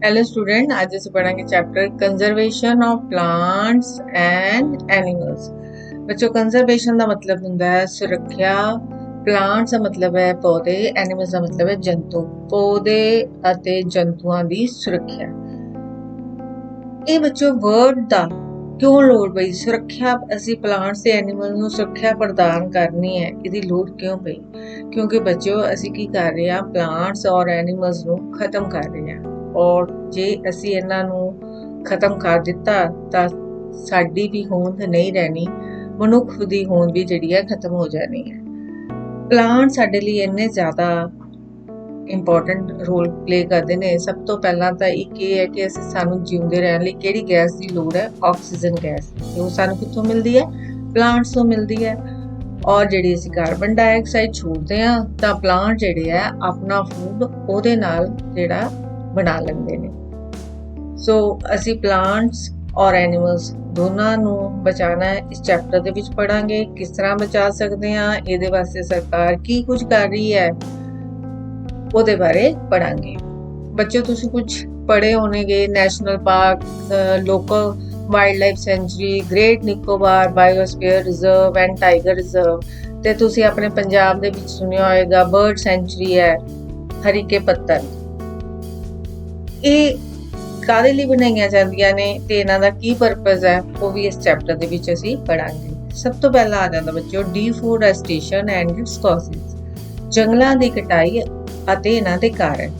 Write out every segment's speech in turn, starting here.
Hello student, आज ਅਸੀਂ ਪੜਾਂਗੇ chapter conservation of plants and animals. ਬੱਚੋ ਕੰਜ਼ਰਵੇਸ਼ਨ ਦਾ ਮਤਲਬ ਹੁੰਦਾ ਹੈ ਸੁਰੱਖਿਆ, ਪਲਾਂਟਸ ਦਾ ਮਤਲਬ ਹੈ ਪੌਦੇ, ਐਨੀਮਲਸ ਦਾ ਮਤਲਬ ਹੈ ਜੰਤੂ। ਪੌਦੇ ਅਤੇ ਜੰਤੂਆਂ ਦੀ ਸੁਰੱਖਿਆ। ਇਹ ਬੱਚੋ ਵਰਡ ਦਾ ਕਿਉਂ ਲੋੜ ਪਈ? ਸੁਰੱਖਿਆ, ਅਸੀਂ ਪਲਾਂਟਸ ਤੇ ਐਨੀਮਲ ਨੂੰ ਸੁਰੱਖਿਆ ਪ੍ਰਦਾਨ ਕਰਨੀ ਹੈ, ਇਹਦੀ ਲੋੜ ਕਿਉਂ ਪਈ? ਕਿਉਂਕਿ ਬੱਚੋ ਅਸੀਂ ਕੀ ਕਰ ਰਹੇ ਹਾਂ, ਪਲਾਂਟਸ ਔਰ ਐਨੀਮਲਸ ਨੂੰ ਖਤਮ ਕਰ ਰਹੇ ਹਾਂ। ਔਰ ਜੇ ਅਸੀਂ ਇਹਨਾਂ ਨੂੰ ਖਤਮ ਕਰ ਦਿੱਤਾ ਤਾਂ ਸਾਡੀ ਵੀ ਹੋਂਦ ਨਹੀਂ ਰਹਿਣੀ, ਮਨੁੱਖ ਦੀ ਹੋਂਦ ਵੀ ਜਿਹੜੀ ਹੈ ਖਤਮ ਹੋ ਜਾਣੀ ਹੈ। ਪਲਾਂਟ ਸਾਡੇ ਲਈ ਇੰਨੇ ਜ਼ਿਆਦਾ ਇੰਪੋਰਟੈਂਟ ਰੋਲ ਪਲੇ ਕਰਦੇ ਨੇ। ਸਭ ਤੋਂ ਪਹਿਲਾਂ ਤਾਂ ਇੱਕ ਇਹ ਹੈ ਕਿ ਸਾਨੂੰ ਜਿਉਂਦੇ ਰਹਿਣ ਲਈ ਕਿਹੜੀ ਗੈਸ ਦੀ ਲੋੜ ਹੈ? Oxygen gas. ਤੇ ਉਹ ਸਾਨੂੰ ਕਿੱਥੋਂ ਮਿਲਦੀ ਹੈ? ਪਲਾਂਟਸ ਤੋਂ ਮਿਲਦੀ ਹੈ। ਔਰ ਜਿਹੜੀ ਅਸੀਂ ਕਾਰਬਨ ਡਾਈਆਕਸਾਈਡ ਛੋੜਦੇ ਹਾਂ ਤਾਂ ਪਲਾਂਟ ਜਿਹੜੇ ਆ ਆਪਣਾ ਫੂਡ ਉਹਦੇ ਨਾਲ ਜਿਹੜਾ ਬਣਾ ਲੈਂਦੇ ਨੇ। ਸੋ ਅਸੀਂ ਪਲਾਂਟਸ ਔਰ ਐਨੀਮਲਸ ਦੋਨਾਂ ਨੂੰ ਬਚਾਉਣਾ ਹੈ। ਇਸ ਚੈਪਟਰ ਦੇ ਵਿੱਚ ਪੜਾਂਗੇ ਕਿਸ ਤਰ੍ਹਾਂ ਬਚਾ ਸਕਦੇ ਹਾਂ, ਇਹਦੇ ਵਾਸਤੇ ਸਰਕਾਰ ਕੀ ਕੁਝ ਕਰ ਰਹੀ ਹੈ, ਉਹਦੇ ਬਾਰੇ ਪੜਾਂਗੇ। ਬੱਚੋ ਤੁਸੀਂ ਕੁਝ ਪੜ੍ਹੇ ਹੋਣਗੇ, national park, local wildlife sanctuary, great Nicobar biosphere reserve and tiger reserve, ਤੇ ਤੁਸੀਂ ਆਪਣੇ ਪੰਜਾਬ ਦੇ ਵਿੱਚ ਸੁਣਿਆ ਹੋਏਗਾ ਬਰਡ ਸੈਂਚੁਰੀ ਹੈ ਹਰੀਕੇ ਪੱਤਣ। ਇਹ ਕਾਹਦੇ ਲਈ ਬਣਾਈਆਂ ਜਾਂਦੀਆਂ ਨੇ ਤੇ ਇਹਨਾਂ ਦਾ ਕੀ ਪਰਪਸ ਹੈ, ਉਹ ਵੀ ਇਸ ਚੈਪਟਰ ਦੇ ਵਿੱਚ ਅਸੀਂ ਪੜਾਂਗੇ। ਸਭ ਤੋਂ ਪਹਿਲਾਂ ਆ ਜਾਂਦਾ ਬੱਚੋ ਡੀਫੋਰੈਸਟੇਸ਼ਨ ਐਂਡ ਇਟਸ ਕਾਜ਼ਸ, ਜੰਗਲਾਂ ਦੀ ਕਟਾਈ ਅਤੇ ਇਹਨਾਂ ਦੇ ਕਾਰਨ।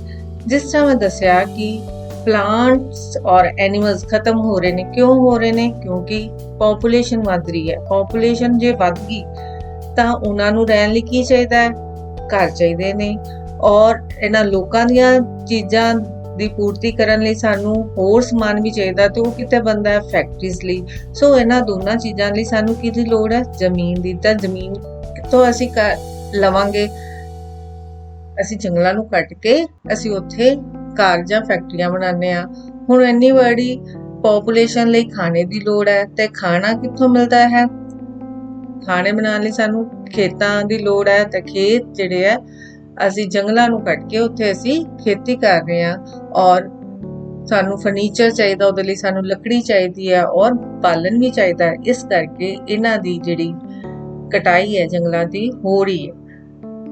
ਜਿਸ ਤਰ੍ਹਾਂ ਮੈਂ ਦੱਸਿਆ ਕਿ ਪਲਾਂਟਸ ਔਰ ਐਨੀਮਲਸ ਖਤਮ ਹੋ ਰਹੇ ਨੇ। ਕਿਉਂ ਹੋ ਰਹੇ ਨੇ? ਕਿਉਂਕਿ ਪੋਪੂਲੇਸ਼ਨ ਵੱਧ ਰਹੀ ਹੈ। ਪੋਪੂਲੇਸ਼ਨ ਜੇ ਵੱਧ ਗਈ ਤਾਂ ਉਹਨਾਂ ਨੂੰ ਰਹਿਣ ਲਈ ਕੀ ਚਾਹੀਦਾ ਹੈ? ਘਰ ਚਾਹੀਦੇ ਨੇ। ਔਰ ਇਹਨਾਂ ਲੋਕਾਂ ਦੀਆਂ ਚੀਜ਼ਾਂ ਦੀ ਪੂਰਤੀ ਕਰਨ ਲਈ ਸਾਨੂੰ ਹੋਰ ਸਮਾਨ ਵੀ ਚਾਹੀਦਾ, ਤੇ ਉਹ ਕਿਤੇ ਬਣਦਾ ਹੈ? ਫੈਕਟਰੀਜ਼ ਲਈ। ਸੋ ਇਹਨਾਂ ਦੋਨਾਂ ਚੀਜ਼ਾਂ ਲਈ ਸਾਨੂੰ ਕਿਹਦੀ ਲੋੜ ਹੈ? ਜ਼ਮੀਨ ਦੀ। ਤਾਂ ਜ਼ਮੀਨ ਕਿੱਥੋਂ ਅਸੀਂ ਲਵਾਂਗੇ? ਅਸੀਂ ਜੰਗਲਾਂ ਨੂੰ ਕੱਟ ਕੇ ਅਸੀਂ ਉੱਥੇ ਘਰ ਜਾਂ ਫੈਕਟਰੀਆਂ ਬਣਾਉਂਦੇ ਹਾਂ। ਹੁਣ ਇੰਨੀ ਵੱਡੀ ਪੋਪੂਲੇਸ਼ਨ ਲਈ ਖਾਣੇ ਦੀ ਲੋੜ ਹੈ, ਤੇ ਖਾਣਾ ਕਿੱਥੋਂ ਮਿਲਦਾ ਹੈ? ਖਾਣੇ ਬਣਾਉਣ ਲਈ ਸਾਨੂੰ ਖੇਤਾਂ ਦੀ ਲੋੜ ਹੈ, ਤੇ ਖੇਤ ਜਿਹੜੇ ਹੈ ਅਸੀਂ ਜੰਗਲਾਂ ਨੂੰ ਕੱਟ ਕੇ ਉੱਥੇ ਅਸੀਂ ਖੇਤੀ ਕਰ ਰਹੇ ਹਾਂ। ਔਰ ਸਾਨੂੰ ਫਰਨੀਚਰ ਚਾਹੀਦਾ, ਉਹਦੇ ਲਈ ਸਾਨੂੰ ਲੱਕੜੀ ਚਾਹੀਦੀ ਹੈ, ਔਰ ਬਾਲਣ ਵੀ ਚਾਹੀਦਾ ਹੈ। ਇਸ ਕਰਕੇ ਇਹਨਾਂ ਦੀ ਜਿਹੜੀ ਕਟਾਈ ਹੈ ਜੰਗਲਾਂ ਦੀ ਹੋ ਰਹੀ ਹੈ।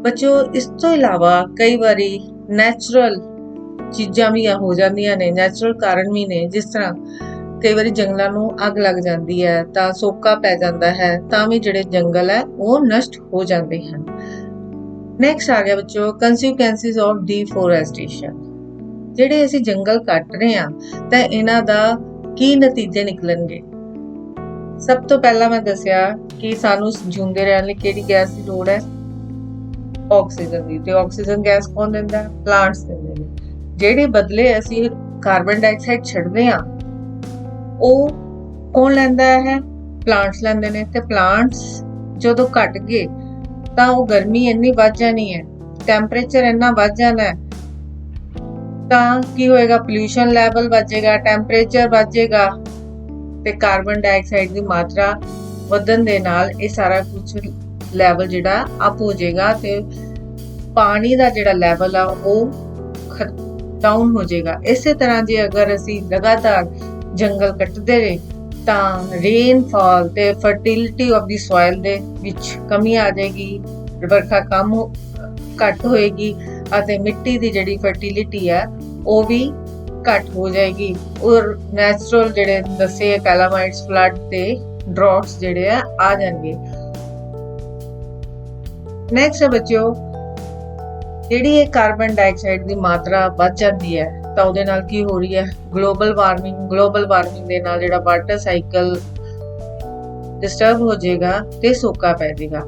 ਬੱਚੋ ਇਸ ਤੋਂ ਇਲਾਵਾ ਕਈ ਵਾਰੀ ਨੈਚੁਰਲ ਚੀਜ਼ਾਂ ਵੀ ਹੋ ਜਾਂਦੀਆਂ ਨੇ, ਨੈਚੁਰਲ ਕਾਰਨ ਵੀ ਨੇ। ਜਿਸ ਤਰ੍ਹਾਂ ਕਈ ਵਾਰੀ ਜੰਗਲਾਂ ਨੂੰ ਅੱਗ ਲੱਗ ਜਾਂਦੀ ਹੈ ਤਾਂ ਸੋਕਾ ਪੈ ਜਾਂਦਾ ਹੈ, ਤਾਂ ਵੀ ਜਿਹੜੇ ਜੰਗਲ ਹੈ ਉਹ ਨਸ਼ਟ ਹੋ ਜਾਂਦੇ ਹਨ। ਨੈਕਸਟ ਆ ਗਿਆ ਬੱਚੋ ਕੰਸੀਕੁਐਂਸਿਸ ਆਫ ਡੀਫੋਰੈਸਟੇਸ਼ਨ। ਜਿਹੜੇ ਅਸੀਂ ਜੰਗਲ ਕੱਟ ਰਹੇ ਹਾਂ ਤਾਂ ਇਹਨਾਂ ਦਾ ਕੀ ਨਤੀਜੇ ਨਿਕਲਣਗੇ? ਸਭ ਤੋਂ ਪਹਿਲਾਂ ਮੈਂ ਦੱਸਿਆ ਕਿ ਸਾਨੂੰ ਜਿਉਂਦੇ ਰਹਿਣ ਲਈ ਕਿਹੜੀ ਗੈਸ ਦੀ ਲੋੜ ਹੈ? ਆਕਸੀਜਨ ਦੀ। ਤੇ ਆਕਸੀਜਨ ਗੈਸ ਕੌਣ ਦਿੰਦਾ? ਪਲਾਂਟਸ ਦਿੰਦੇ ਨੇ। ਜਿਹੜੇ ਬਦਲੇ ਅਸੀਂ ਕਾਰਬਨ ਡਾਈਆਕਸਾਈਡ ਛੱਡਦੇ ਹਾਂ ਉਹ ਕੌਣ ਲੈਂਦਾ ਹੈ? ਪਲਾਂਟਸ ਲੈਂਦੇ ਨੇ। ਤੇ ਪਲਾਂਟਸ ਜਦੋਂ ਘਟ ਗਏ ਤਾਂ ਉਹ ਗਰਮੀ ਇੰਨੀ ਵੱਧ ਜਾਣੀ ਹੈ, ਟੈਂਪਰੇਚਰ ਇੰਨਾ ਵੱਧ ਜਾਣਾ ਹੈ, ਤਾਂ ਕੀ ਹੋਏਗਾ? ਪੋਲਿਊਸ਼ਨ ਲੈਵਲ ਵਧੇਗਾ, ਟੈਂਪਰੇਚਰ ਵਧੇਗਾ, ਤੇ ਕਾਰਬਨ ਡਾਈਆਕਸਾਈਡ ਦੀ ਮਾਤਰਾ ਵਧਣ ਦੇ ਨਾਲ ਇਹ ਸਾਰਾ ਕੁਝ ਲੈਵਲ ਜਿਹੜਾ ਅਪ ਹੋ ਜਾਏਗਾ, ਤੇ ਪਾਣੀ ਦਾ ਜਿਹੜਾ ਲੈਵਲ ਆ ਉਹ ਡਾਊਨ ਹੋ ਜਾਏਗਾ। ਇਸੇ ਤਰ੍ਹਾਂ ਜੇ ਅਗਰ ਅਸੀਂ ਲਗਾਤਾਰ ਜੰਗਲ ਕੱਟਦੇ ਰਹੇ ਤਾਂ ਰੇਨਫਾਲ ਤੇ ਫਰਟੀਲਿਟੀ ਆਫ ਦੀ ਸੋਇਲ ਦੇ ਵਿੱਚ ਕਮੀ ਆ ਜਾਏਗੀ, ਵਰਖਾ ਘੱਟ ਹੋਏਗੀ, ਅਤੇ ਮਿੱਟੀ ਦੀ ਜਿਹੜੀ ਫਰਟੀਲਿਟੀ ਹੈ ਉਹ ਵੀ ਘੱਟ ਹੋ ਜਾਏਗੀ। ਔਰ ਨੈਚੁਰਲ ਜਿਹੜੇ ਦੱਸੇ ਕੈਲਾਮਾਈਟਸ, ਫਲੱਡ ਤੇ ਡਰੌਟਸ ਜਿਹੜੇ ਆ ਜਾਣਗੇ। ਨੈਕਸਟ ਹੈ ਬੱਚਿਓ, ਜਿਹੜੀ ਇਹ ਕਾਰਬਨ ਡਾਈਆਕਸਾਈਡ ਦੀ ਮਾਤਰਾ ਵੱਧ ਜਾਂਦੀ ਹੈ ਤਾਂ ਉਹਦੇ ਨਾਲ ਕੀ ਹੋ ਰਹੀ ਹੈ? ਗਲੋਬਲ ਵਾਰਮਿੰਗ ਦੇ ਨਾਲ ਜਿਹੜਾ ਵਾਟਰ ਸਾਈਕਲ ਡਿਸਟਰਬ ਹੋ ਜਾਏਗਾ ਤੇ ਸੋਕਾ ਪੈ ਜਾਏਗਾ।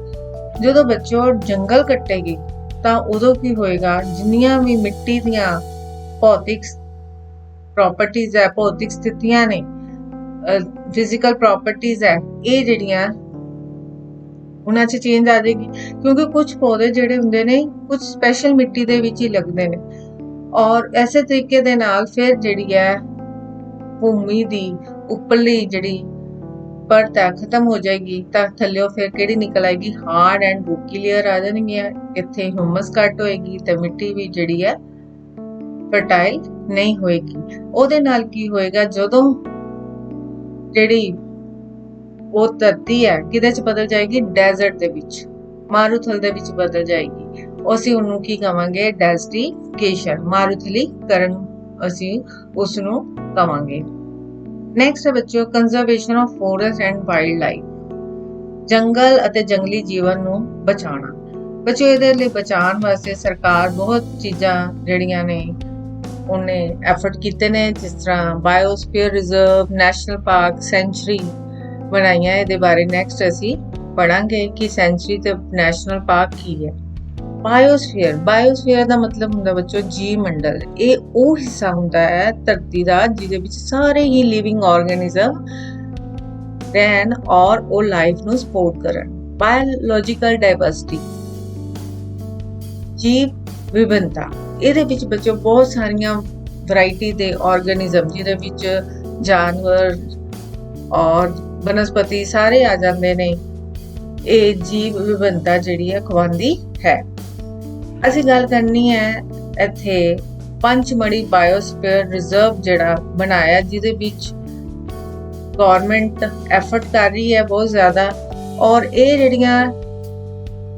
ਜਦੋਂ ਬੱਚੋ ਜੰਗਲ ਕੱਟੇਗੀ ਤਾਂ ਉਦੋਂ ਕੀ ਹੋਏਗਾ? ਜਿੰਨੀਆਂ ਵੀ ਮਿੱਟੀ ਦੀਆਂ ਭੌਤਿਕ ਪ੍ਰੋਪਰਟੀਜ਼ ਹੈ, ਭੌਤਿਕ ਸਥਿਤੀਆਂ ਨੇ, ਫਿਜ਼ੀਕਲ ਪ੍ਰੋਪਰਟੀਜ਼ ਹੈ, ਇਹ ਜਿਹੜੀਆਂ ਉਹਨਾਂ 'ਚ ਚੇਂਜ ਆ ਜਾਏਗੀ। ਕਿਉਂਕਿ ਕੁਝ ਪੌਦੇ ਜਿਹੜੇ ਹੁੰਦੇ ਨੇ ਕੁਝ ਸਪੈਸ਼ਲ ਮਿੱਟੀ ਦੇ ਵਿੱਚ ਹੀ ਲੱਗਦੇ ਨੇ, ਔਰ ਐਸੇ ਤਰੀਕੇ ਦੇ ਨਾਲ ਫਿਰ ਜਿਹੜੀ ਹੈ ਭੂਮੀ ਦੀ ਉੱਪਰਲੀ ਜਿਹੜੀ ਪਰਤ ਹੈ ਖਤਮ ਹੋ ਜਾਏਗੀ, ਤਾਂ ਥੱਲਿਓ ਫਿਰ ਕਿਹੜੀ ਨਿਕਲ ਆਏਗੀ? ਹਾਰਡ ਐਂਡ ਰੋਕੀ ਲੇਅਰ ਆ ਜਾਣਗੀਆਂ। ਇੱਥੇ ਹਿਊਮਸ ਘੱਟ ਹੋਏਗੀ ਤੇ ਮਿੱਟੀ ਵੀ ਜਿਹੜੀ ਹੈ ਫਰਟਾਈਲ ਨਹੀਂ ਹੋਏਗੀ। ਉਹਦੇ ਨਾਲ ਕੀ ਹੋਏਗਾ, ਜਦੋਂ ਜਿਹੜੀ ਉਹ ਧਰਤੀ ਹੈ ਕਿਹਦੇ ਚ ਬਦਲ ਜਾਏਗੀ, ਡੈਜ਼ਰਟ ਦੇ ਵਿੱਚ, ਮਾਰੂਥਲ ਦੇ ਵਿੱਚ ਬਦਲ ਜਾਏਗੀ। ਅਸੀਂ ਉਹਨੂੰ ਕੀ ਕਵਾਂਗੇ, ਡੈਜ਼ਰਟੀਫਿਕੇਸ਼ਨ, ਮਾਰੂਥਲੀਕਰਨ ਅਸੀਂ ਉਸ ਨੂੰ ਕਵਾਂਗੇ। ਨੈਕਸਟ ਹੈ ਬੱਚਿਓ, conservation of forest and wildlife, ਜੰਗਲ ਅਤੇ ਜੰਗਲੀ ਜੀਵਨ ਨੂੰ ਬਚਾਉਣਾ। ਬੱਚਿਓ ਇਹਦੇ ਲਈ ਬਚਾਉਣ ਵਾਸਤੇ ਸਰਕਾਰ ਬਹੁਤ ਚੀਜ਼ਾਂ ਜਿਹੜੀਆਂ ਨੇ ਉਹਨੇ ਐਫਰਟ ਕੀਤੇ ਨੇ, ਜਿਸ ਤਰ੍ਹਾਂ biosphere reserve, national park, sanctuary ਬਣਾਈਆਂ। ਇਹਦੇ ਬਾਰੇ ਨੈਕਸਟ ਅਸੀਂ ਪੜਾਂਗੇ ਕਿ ਸੈਂਚੁਰੀ ਤੇ ਨੈਸ਼ਨਲ ਪਾਰਕ ਕੀ ਹੈ। ਬਾਇਓਸਫੀਅਰ ਦਾ ਮਤਲਬ ਹੁੰਦਾ ਬੱਚੋ ਜੀਵ ਮੰਡਲ। ਇਹ ਉਹ ਹਿੱਸਾ ਹੁੰਦਾ ਹੈ ਧਰਤੀ ਦਾ ਜਿਹਦੇ ਵਿੱਚ ਸਾਰੇ ਹੀ ਲਿਵਿੰਗ ਆਰਗੇਨਿਜ਼ਮ ਰਹਿਣ ਔਰ ਉਹ ਲਾਈਫ ਨੂੰ ਸਪੋਰਟ ਕਰਨ। ਬਾਇਓਲੋਜੀਕਲ ਡਾਇਵਰਸਿਟੀ, ਜੀਵ ਵਿਭਿੰਨਤਾ, ਇਹਦੇ ਵਿੱਚ ਬੱਚੋ ਬਹੁਤ ਸਾਰੀਆਂ ਵੈਰਾਈਟੀ ਦੇ ਆਰਗੇਨਿਜ਼ਮ, ਜਿਹਦੇ ਵਿੱਚ ਜਾਨਵਰ ਔਰ ਬਨਸਪਤੀ ਸਾਰੇ ਆ ਜਾਂਦੇ ਨੇ। ਇਹ ਜੀਵ ਵਿਭਿੰਨਤਾ ਜਿਹੜੀ ਹੈ ਖਵਾਉਂਦੀ ਹੈ। ਅਸੀਂ ਗੱਲ ਕਰਨੀ ਹੈ ਇੱਥੇ ਪੰਚਮੜੀ ਬਾਇਓਸਫੀਅਰ ਰਿਜ਼ਰਵ ਜਿਹੜਾ ਬਣਾਇਆ, ਜਿਹਦੇ ਵਿੱਚ ਗਵਰਨਮੈਂਟ ਐਫਰਟ ਕਰ ਰਹੀ ਹੈ ਬਹੁਤ ਜ਼ਿਆਦਾ। ਔਰ ਇਹ ਜਿਹੜੀਆਂ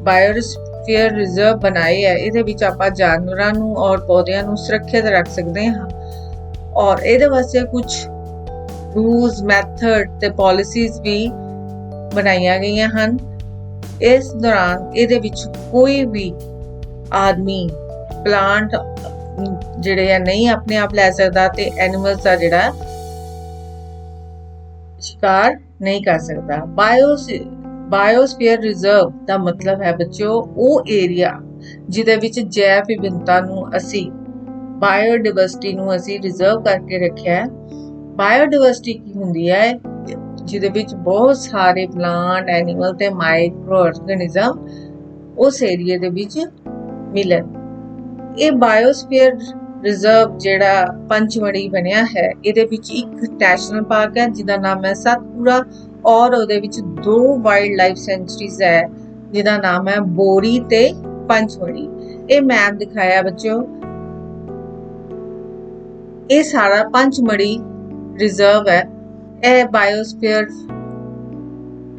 ਬਾਇਓਸਫੀਅਰ ਰਿਜ਼ਰਵ ਬਣਾਏ ਹੈ, ਇਹਦੇ ਵਿੱਚ ਆਪਾਂ ਜਾਨਵਰਾਂ ਨੂੰ ਔਰ ਪੌਦਿਆਂ ਨੂੰ ਸੁਰੱਖਿਅਤ ਰੱਖ ਸਕਦੇ ਹਾਂ। ਔਰ ਇਹਦੇ ਵਾਸਤੇ ਕੁਝ ਰੂਲਸ, ਮੈਥਡ ਤੇ ਪਾਲਿਸੀਜ਼ ਵੀ ਬਣਾਈਆਂ ਗਈਆਂ ਹਨ। ਇਸ ਦੌਰਾਨ ਇਹਦੇ ਵਿੱਚ ਕੋਈ ਵੀ ਆਦਮੀ ਪਲਾਂਟ ਜਿਹੜੇ ਆ ਨਹੀਂ ਆਪਣੇ ਆਪ ਲੈ ਸਕਦਾ ਤੇ ਐਨੀਮਲਸ ਦਾ ਜਿਹੜਾ ਸ਼ਿਕਾਰ ਨਹੀਂ ਕਰ ਸਕਦਾ। ਬਾਇਓਸਫੀਅਰ ਰਿਜ਼ਰਵ ਦਾ ਮਤਲਬ ਹੈ ਬੱਚਿਓ ਉਹ ਏਰੀਆ ਜਿਹਦੇ ਵਿੱਚ ਜੈਵ ਵਿਭਿੰਨਤਾ ਨੂੰ ਅਸੀਂ, ਬਾਇਓਡਾਇਵਰਸਿਟੀ ਨੂੰ ਅਸੀਂ ਰਿਜ਼ਰਵ ਕਰਕੇ ਰੱਖਿਆ ਹੈ। ਬਾਇਓਡਾਇਵਰਸਿਟੀ ਕੀ ਹੁੰਦੀ ਹੈ, ਜਿਹਦੇ ਵਿੱਚ ਬਹੁਤ ਸਾਰੇ ਪਲਾਂਟ, ਐਨੀਮਲ ਤੇ ਮਾਈਕਰੋ ਆਰਗੇਨਿਜ਼ਮ ਉਸ ਏਰੀਏ ਦੇ ਵਿੱਚ ਮਿਲਣ। ਇਹ ਬਾਇਓਸਫੀਅਰ ਰਿਜ਼ਰਵ ਜਿਹੜਾ ਪੰਚਮੜੀ ਬਣਿਆ ਹੈ, ਇਹਦੇ ਵਿੱਚ ਇੱਕ ਨੈਸ਼ਨਲ ਪਾਰਕ ਹੈ ਜਿਹਦਾ ਨਾਮ ਹੈ ਸਤਪੁਰਾ, ਔਰ ਉਹਦੇ ਵਿੱਚ 2 ਵਾਈਲਡ ਲਾਈਫ ਸੈਂਚੁਰੀਜ਼ ਹੈ ਜਿਹਦਾ ਨਾਮ ਹੈ ਬੋਰੀ ਤੇ ਪੰਚਮੜੀ। ਇਹ ਮੈਪ ਦਿਖਾਇਆ ਬੱਚਿਓ, ਇਹ ਸਾਰਾ ਪੰਚਮੜੀ ਰਿਜ਼ਰਵ ਹੈ। ਇਹ ਬਾਇਓਸਫੀਅਰ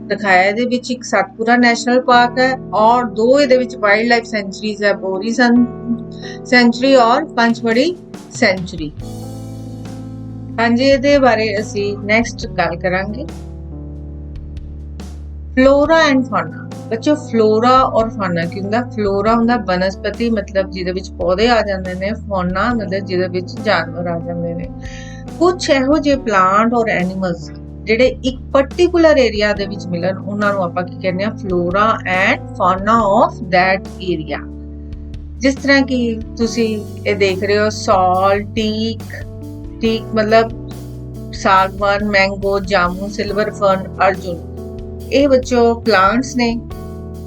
ਦਿਖਾਇਆ, ਇਹਦੇ ਵਿੱਚ ਇੱਕ ਸਤਪੁਰਾ ਨੈਸ਼ਨਲ ਪਾਰਕ ਹੈ ਔਰ 2 ਇਹਦੇ ਵਿੱਚ ਵਾਈਲਡ ਲਾਈਫ ਸੈਂਚੁਰੀਜ਼ ਹੈ, ਬੋਰੀ ਸੈਂਚੁਰੀ ਔਰ ਪੰਚਮੜੀ ਸੈਂਚੁਰੀ। ਹਾਂਜੀ, ਇਹਦੇ ਬਾਰੇ ਅਸੀਂ ਨੈਕਸਟ ਗੱਲ ਕਰਾਂਗੇ। Flora and fauna. ਬੱਚੋ ਫਲੋਰਾ ਔਰ ਫੌਨਾ ਕੀ ਹੁੰਦਾ? ਫਲੋਰਾ ਹੁੰਦਾ ਬਨਸਪਤੀ, ਮਤਲਬ ਜਿਹਦੇ ਵਿੱਚ ਪੌਦੇ ਆ ਜਾਂਦੇ ਨੇ। ਫੌਨਾ ਮਤਲਬ ਜਿਹਦੇ ਵਿੱਚ ਜਾਨਵਰ ਆ ਜਾਂਦੇ ਨੇ। ਕੁਝ ਇਹੋ ਜਿਹੇ ਪਲਾਂਟ ਔਰ ਐਨੀਮਲਸ ਜਿਹੜੇ ਇੱਕ ਪਾਰਟਿਕੂਲਰ ਏਰੀਆ ਦੇ ਵਿੱਚ ਮਿਲਣ, ਉਹਨਾਂ ਨੂੰ ਆਪਾਂ ਕੀ ਕਹਿੰਦੇ ਆ? Flora and fauna of that area. ਜਿਸ ਤਰ੍ਹਾਂ ਕਿ ਤੁਸੀਂ ਇਹ ਦੇਖ ਰਹੇ ਹੋ, ਸਾਲ, ਟੀਕ ਮਤਲਬ ਸਾਗਵਾਨ, ਮੈਂਗੋ, ਜਾਮੂ, ਸਿਲਵਰ ਫਰਨ, ਅਰਜੁਨ, ਇਹ ਬੱਚੋ ਪਲਾਂਟਸ ਨੇ।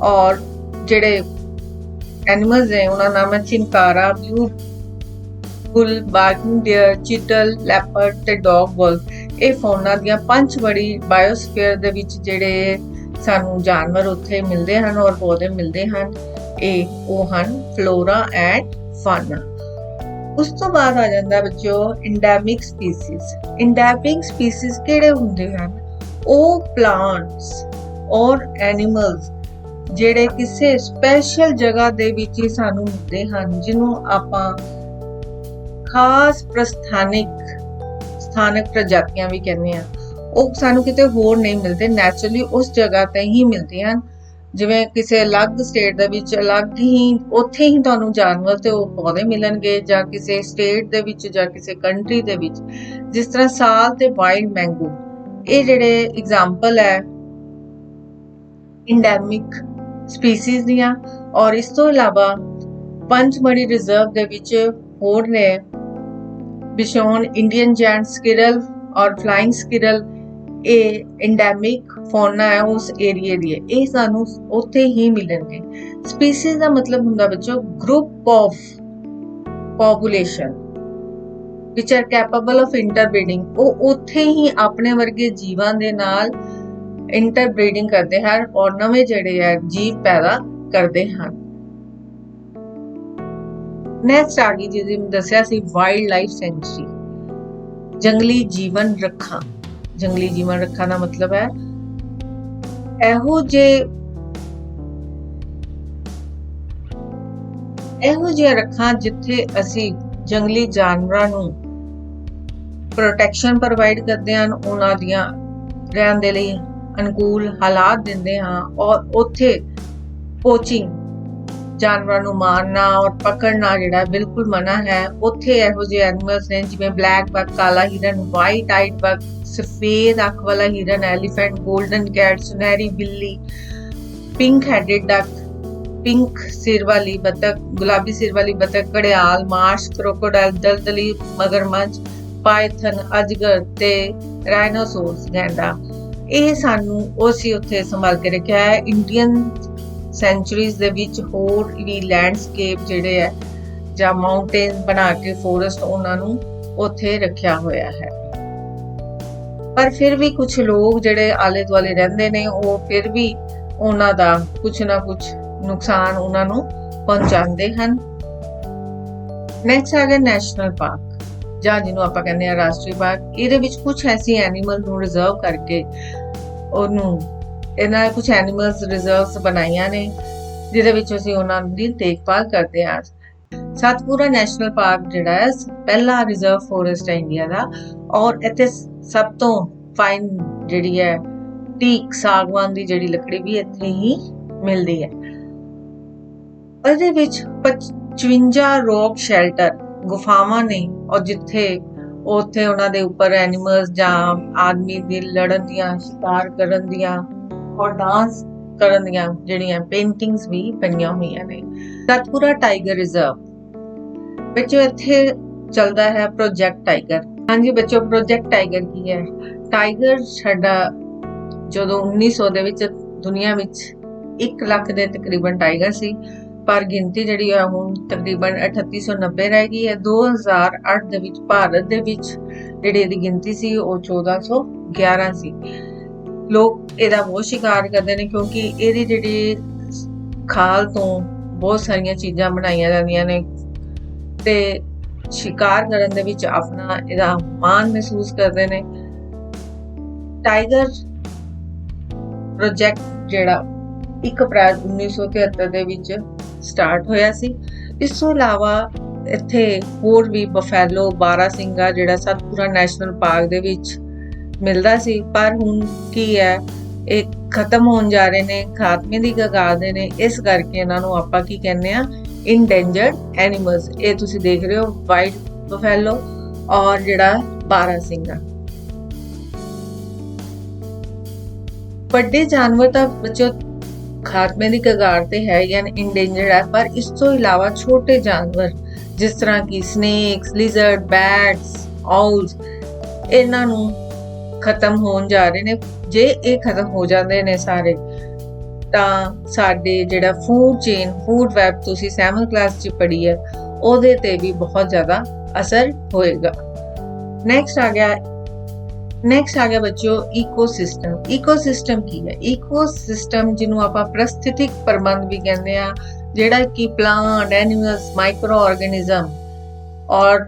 ਔਰ ਜਿਹੜੇ ਐਨੀਮਲਸ ਨੇ ਉਹਨਾਂ ਦਾ ਨਾਮ ਹੈ ਚਿੰਕਾਰਾ, ਬਲੂ ਬੁਲ, ਬਾਰਕਿੰਗ ਡੇਅਰ, ਚੀਟਲ, ਲੈਪਰਡ ਤੇ ਡੌਗ ਵੋਲਫ। ਇਹ ਫੌਨਾ ਦੀਆਂ ਪੰਚਮੜੀ ਬਾਇਓਸਫੀਅਰ ਦੇ ਵਿੱਚ ਜਿਹੜੇ ਸਾਨੂੰ ਜਾਨਵਰ ਉੱਥੇ ਮਿਲਦੇ ਹਨ ਔਰ ਪੌਦੇ ਮਿਲਦੇ ਹਨ, ਇਹ ਉਹ ਹਨ ਫਲੋਰਾ ਐਂਡ ਫੌਨਾ। ਉਸ ਤੋਂ ਬਾਅਦ ਆ ਜਾਂਦਾ ਬੱਚਿਓ ਇੰਡੈਮਿਕ ਸਪੀਸੀਜ਼। ਇੰਡੈਮਿਕ ਸਪੀਸੀਜ਼ ਕਿਹੜੇ ਹੁੰਦੇ ਹਨ? ਉਹ ਪਲਾਂਟਸ ਔਰ ਐਨੀਮਲਸ ਜਿਹੜੇ ਕਿਸੇ ਸਪੈਸ਼ਲ ਜਗ੍ਹਾ ਦੇ ਵਿੱਚ ਹੀ ਸਾਨੂੰ ਮਿਲਦੇ ਹਨ, ਜਿਹਨੂੰ ਆਪਾਂ ਖਾਸ ਸਥਾਨਕ ਪ੍ਰਜਾਤੀਆਂ ਵੀ ਕਹਿੰਦੇ ਆ। ਉਹ ਸਾਨੂੰ ਕਿਤੇ ਹੋਰ ਨਹੀਂ ਮਿਲਦੇ, ਨੈਚੁਰਲੀ ਉਸ ਜਗ੍ਹਾ ਤੇ ਹੀ ਮਿਲਦੇ ਹਨ। ਜਿਵੇਂ ਕਿਸੇ ਅਲੱਗ ਸਟੇਟ ਦੇ ਵਿੱਚ ਅਲੱਗ ਹੀ ਉੱਥੇ ਹੀ ਤੁਹਾਨੂੰ ਜਾਨਵਰ ਤੇ ਉਹ ਪੌਦੇ ਮਿਲਣਗੇ, ਜਾਂ ਕਿਸੇ ਸਟੇਟ ਦੇ ਵਿੱਚ ਜਾਂ ਕਿਸੇ ਕੰਟਰੀ ਦੇ ਵਿੱਚ। ਜਿਸ ਤਰ੍ਹਾਂ ਸਾਲ ਤੇ ਵਾਈਲਡ ਮੈਂਗੋ, ਇਹ ਜਿਹੜੇ ਐਗਜ਼ਾਮਪਲ ਹੈ ਇੰਡੈਮਿਕ ਸਪੀਸੀਜ਼ ਦੀਆਂ। ਔਰ ਇਸ ਤੋਂ ਇਲਾਵਾ ਪੰਚਮੜੀ ਰਿਜ਼ਰਵ ਦੇ ਵਿੱਚ ਹੋਰ ਨੇ ਬਿਸ਼ੌਨ, ਇੰਡੀਅਨ ਜੈਂਟ ਸਕਿਰਲ ਔਰ ਫਲਾਈਂਗ ਸਕਿਰਲ। ਇਹ ਇੰਡੈਮਿਕ ਫੌਨਾ ਹੈ ਉਸ ਏਰੀਏ ਦੀ, ਇਹ ਸਾਨੂੰ ਉੱਥੇ ਹੀ ਮਿਲਣਗੇ। ਸਪੀਸੀਜ਼ ਦਾ ਮਤਲਬ ਹੁੰਦਾ ਬੱਚੋ group of population which are capable of interbreeding. ਉਹ ਉੱਥੇ ਹੀ ਆਪਣੇ ਵਰਗੇ ਜੀਵਾਂ ਦੇ ਨਾਲ ਇੰਟਰਬਰੀਡਿੰਗ ਕਰਦੇ ਹਨ ਔਰ ਨਵੇਂ ਜਿਹੜੇ ਹੈ ਜੀਵ ਪੈਦਾ ਕਰਦੇ ਹਨ। ਨੈਕਸਟ ਆ ਗਈ ਜਿਹਦੀ ਮੈਂ ਦੱਸਿਆ ਸੀ ਵਾਈਲਡ ਲਾਈਫ ਸੈਂਚੁਰੀ, ਜੰਗਲੀ ਜੀਵਨ ਰੱਖਾਂ। ਜੰਗਲੀ ਜੀਵਨ ਰੱਖਾਂ ਦਾ ਮਤਲਬ ਹੈ ਇਹੋ ਜਿਹੇ ਰੱਖਾਂ ਜਿੱਥੇ ਅਸੀਂ ਜੰਗਲੀ ਜਾਨਵਰਾਂ ਨੂੰ ਪ੍ਰੋਟੈਕਸ਼ਨ ਪ੍ਰੋਵਾਈਡ ਕਰਦੇ ਹਨ, ਉਹਨਾਂ ਦੀਆਂ ਰਹਿਣ ਦੇ ਲਈ ਅਨੁਕੂਲ ਹਾਲਾਤ ਦਿੰਦੇ ਹਾਂ, ਔਰ ਉੱਥੇ ਪੋਚਿੰਗ ਜਾਨਵਰਾਂ ਨੂੰ ਮਾਰਨਾ ਔਰ ਪਕੜਨਾ ਜਿਹੜਾ ਬਿਲਕੁਲ ਮਨਾ ਹੈ। ਉੱਥੇ ਇਹੋ ਜਿਹੇ ਐਨੀਮਲਸ ਨੇ ਜਿਵੇਂ ਬਲੈਕ ਬਕ, ਕਾਲਾ ਹਿਰਨ, ਵਾਈਟ ਆਈਡ ਬਕ, ਸਫੇਦ ਅੱਖ ਵਾਲਾ ਹਿਰਨ, ਐਲੀਫੈਂਟ, 골ਡਨ ਕੈਟ, ਸੁਨਹਿਰੀ ਬਿੱਲੀ, ਪਿੰਕ ਹੈਡਡ ਡਕ, ਪਿੰਕ ਸਿਰ ਵਾਲੀ ਬਤਖ, ਗੁਲਾਬੀ ਸਿਰ ਵਾਲੀ ਬਤਖ, ਘੜਿਆਲ, ਮਾਰਸ਼, ਕ੍ਰੋਕੋਡਾਈਲ, ਦਲਦਲੀ ਮਗਰਮੱਛ, ਪਾਇਥਨ, ਅਜਗਰ ਤੇ ਰਾਈਨੋਸੌਰਸ ਗੈਂਡਾ। ਇਹ ਸਾਨੂੰ ਅਸੀਂ ਉੱਥੇ ਸੰਭਾਲ ਕੇ ਰੱਖਿਆ ਹੈ। ਇੰਡੀਅਨ ਸੈਂਚੁਰੀਜ਼ ਦੇ ਵਿੱਚ ਹੋਰ ਵੀ ਲੈਂਡਸਕੇਪ ਜਿਹੜੇ ਹੈ ਜਾਂ ਮਾਊਂਟੇਨ ਬਣਾ ਕੇ ਫੋਰੈਸਟ ਉਹਨਾਂ ਨੂੰ ਉੱਥੇ ਰੱਖਿਆ ਹੋਇਆ ਹੈ। ਪਰ ਫਿਰ ਵੀ ਕੁਝ ਲੋਕ ਜਿਹੜੇ ਆਲੇ ਦੁਆਲੇ ਰਹਿੰਦੇ ਨੇ ਉਹ ਫਿਰ ਵੀ ਉਹਨਾਂ ਦਾ ਕੁਝ ਨਾ ਕੁਝ ਨੁਕਸਾਨ ਉਹਨਾਂ ਨੂੰ ਪਹੁੰਚਾਉਂਦੇ ਹਨ। ਨੈਕਸਟ ਆ ਗਿਆ ਨੈਸ਼ਨਲ ਪਾਰਕ ਜਾਂ ਜਿਹਨੂੰ ਆਪਾਂ ਕਹਿੰਦੇ ਆ ਰਾਸ਼ਟਰੀ ਪਾਰਕ। ਇਹਦੇ ਵਿੱਚ ਕੁਝ ਐਸੀ ਐਨੀਮਲ ਨੂੰ ਰਿਜ਼ਰਵ ਕਰਕੇ ਇਹਨਾਂ ਕੁਝ ਐਨੀਮਲਸ ਰਿਜ਼ਰਵਸ ਬਣਾਈਆਂ ਨੇ ਜਿਹਦੇ ਵਿੱਚ ਅਸੀਂ ਉਹਨਾਂ ਦੀ ਦੇਖਭਾਲ ਕਰਦੇ ਹਾਂ। ਸਤਪੁਰਾ ਨੈਸ਼ਨਲ ਪਾਰਕ ਜਿਹੜਾ ਹੈ ਪਹਿਲਾ ਰਿਜ਼ਰਵ ਫੋਰੈਸਟ ਹੈ ਇੰਡੀਆ ਦਾ, ਔਰ ਇੱਥੇ ਸਭ ਤੋਂ ਫਾਈਨ ਜਿਹੜੀ ਹੈ ਟੀਕ ਸਾਗਵਾਨ ਦੀ ਜਿਹੜੀ ਲੱਕੜੀ ਵੀ ਇੱਥੇ ਹੀ ਮਿਲਦੀ ਹੈ। ਇਹਦੇ ਵਿੱਚ 55 ਰੌਕ ਸ਼ੈਲਟਰ ਗੁਫਾਵਾਂ ਨੇ, ਔਰ ਜਿੱਥੇ ਉੱਥੇ ਉਹਨਾਂ ਦੇ ਉੱਪਰ ਐਨੀਮਲਸ ਜਾਂ ਆਦਮੀ ਦੇ ਲੜਨ ਦੀਆਂ, ਸ਼ਿਕਾਰ ਕਰਨ ਦੀਆਂ ਔਰ ਡਾਂਸ ਕਰਨ ਦੀਆਂ ਜਿਹੜੀਆਂ ਪੇਂਟਿੰਗਸ ਵੀ ਬਣੀਆਂ ਹੋਈਆਂ ਨੇ। ਸਤਪੁਰਾ ਟਾਈਗਰ ਰਿਜ਼ਰਵ ਬੱਚੋ ਇੱਥੇ ਚੱਲਦਾ ਹੈ ਪ੍ਰੋਜੈਕਟ ਟਾਈਗਰ। ਹਾਂਜੀ ਬੱਚੋ, ਪ੍ਰੋਜੈਕਟ ਟਾਈਗਰ ਕੀ ਹੈ? ਟਾਈਗਰ ਸਾਡਾ ਜਦੋਂ 1900 ਦੇ ਵਿੱਚ ਦੁਨੀਆ ਵਿੱਚ 1 ਲੱਖ ਦੇ ਤਕਰੀਬਨ ਟਾਈਗਰ ਸੀ, ਪਰ ਗਿਣਤੀ ਜਿਹੜੀ ਹੈ ਹੁਣ ਤਕਰੀਬਨ 3890 ਰਹਿ ਗਈ ਹੈ। 2008 ਦੇ ਵਿੱਚ ਭਾਰਤ ਦੇ ਵਿੱਚ ਜਿਹੜੀ ਇਹਦੀ ਗਿਣਤੀ ਸੀ ਉਹ 1411 ਸੀ। ਲੋਕ ਇਹਦਾ ਬਹੁਤ ਸ਼ਿਕਾਰ ਕਰਦੇ ਨੇ ਕਿਉਂਕਿ ਇਹਦੀ ਜਿਹੜੀ ਖਾਲ ਤੋਂ ਬਹੁਤ ਸਾਰੀਆਂ ਚੀਜ਼ਾਂ ਬਣਾਈਆਂ ਜਾਂਦੀਆਂ ਨੇ ਤੇ ਸ਼ਿਕਾਰ ਕਰਨ ਦੇ ਵਿੱਚ ਆਪਣਾ ਇਹਦਾ ਮਾਣ ਮਹਿਸੂਸ ਕਰਦੇ ਨੇ। ਟਾਈਗਰ ਪ੍ਰੋਜੈਕਟ ਜਿਹੜਾ 1 ਅਪ੍ਰੈਲ 1973 ਦੇ ਵਿੱਚ ਸਟਾਰਟ ਹੋਇਆ ਸੀ। ਇਸ ਤੋਂ ਇਲਾਵਾ ਇੱਥੇ ਹੋਰ ਵੀ ਬਫੈਲੋ, ਬਾਰਾਸਿੰਗਾ ਜਿਹੜਾ ਸਤਪੁਰਾ ਨੈਸ਼ਨਲ ਪਾਰਕ ਦੇ ਵਿੱਚ ਮਿਲਦਾ ਸੀ, ਪਰ ਹੁਣ ਕੀ ਹੈ ਇਹ ਖਤਮ ਹੋਣ ਜਾ ਰਹੇ ਨੇ, ਖਾਤਮੇ ਦੀ ਕਗਾਰ ਦੇ ਨੇ। ਇਸ ਕਰਕੇ ਇਹਨਾਂ ਨੂੰ ਆਪਾਂ ਕੀ ਕਹਿੰਦੇ ਆ, ਇੰਡੇਂਜਰਡ ਐਨੀਮਲਸ। ਇਹ ਤੁਸੀਂ ਦੇਖ ਰਹੇ ਹੋ ਵਾਈਟ ਬਫੈਲੋ ਔਰ ਜਿਹੜਾ ਬਾਰਾਸਿੰਗਾ। ਵੱਡੇ ਜਾਨਵਰ ਤਾਂ ਬੱਚੋ ਖਾਤਮੇ ਦੀ ਕਗਾਰ ਤੇ ਹੈ ਜਾਂ ਇੰਡੇਂਜਰਡ ਹੈ, ਪਰ ਇਸ ਤੋਂ ਇਲਾਵਾ ਛੋਟੇ ਜਾਨਵਰ ਜਿਸ ਤਰ੍ਹਾਂ ਕਿ ਸਨੇਕਸ, ਲਿਜ਼ਰਡ, ਬੈਟਸ, ਆਊਲਸ, ਇਹਨਾਂ ਨੂੰ ਖਤਮ ਹੋਣ ਜਾ ਰਹੇ ਨੇ। ਜੇ ਇਹ ਖਤਮ ਹੋ ਜਾਂਦੇ ਨੇ ਸਾਰੇ ਤਾਂ ਸਾਡੇ ਜਿਹੜਾ ਫੂਡ ਚੇਨ, ਫੂਡ ਵੈਬ ਤੁਸੀਂ 7th ਕਲਾਸ 'ਚ ਪੜ੍ਹੀ ਹੈ, ਉਹਦੇ ਤੇ ਵੀ ਬਹੁਤ ਜ਼ਿਆਦਾ ਅਸਰ ਹੋਏਗਾ। ਨੈਕਸਟ ਆ ਗਿਆ ਬੱਚਿਓ ਈਕੋਸਿਸਟਮ। ਈਕੋਸਿਸਟਮ ਕੀ ਹੈ? ਈਕੋਸਿਸਟਮ ਜਿਹਨੂੰ ਆਪਾਂ ਪ੍ਰਸਥਿਤਿਕ ਪ੍ਰਬੰਧ ਵੀ ਕਹਿੰਦੇ ਆ, ਜਿਹੜਾ ਕਿ ਪਲਾਂਟ, ਐਨੀਮਲਸ, ਮਾਈਕਰੋ ਆਰਗੇਨਿਜ਼ਮ ਔਰ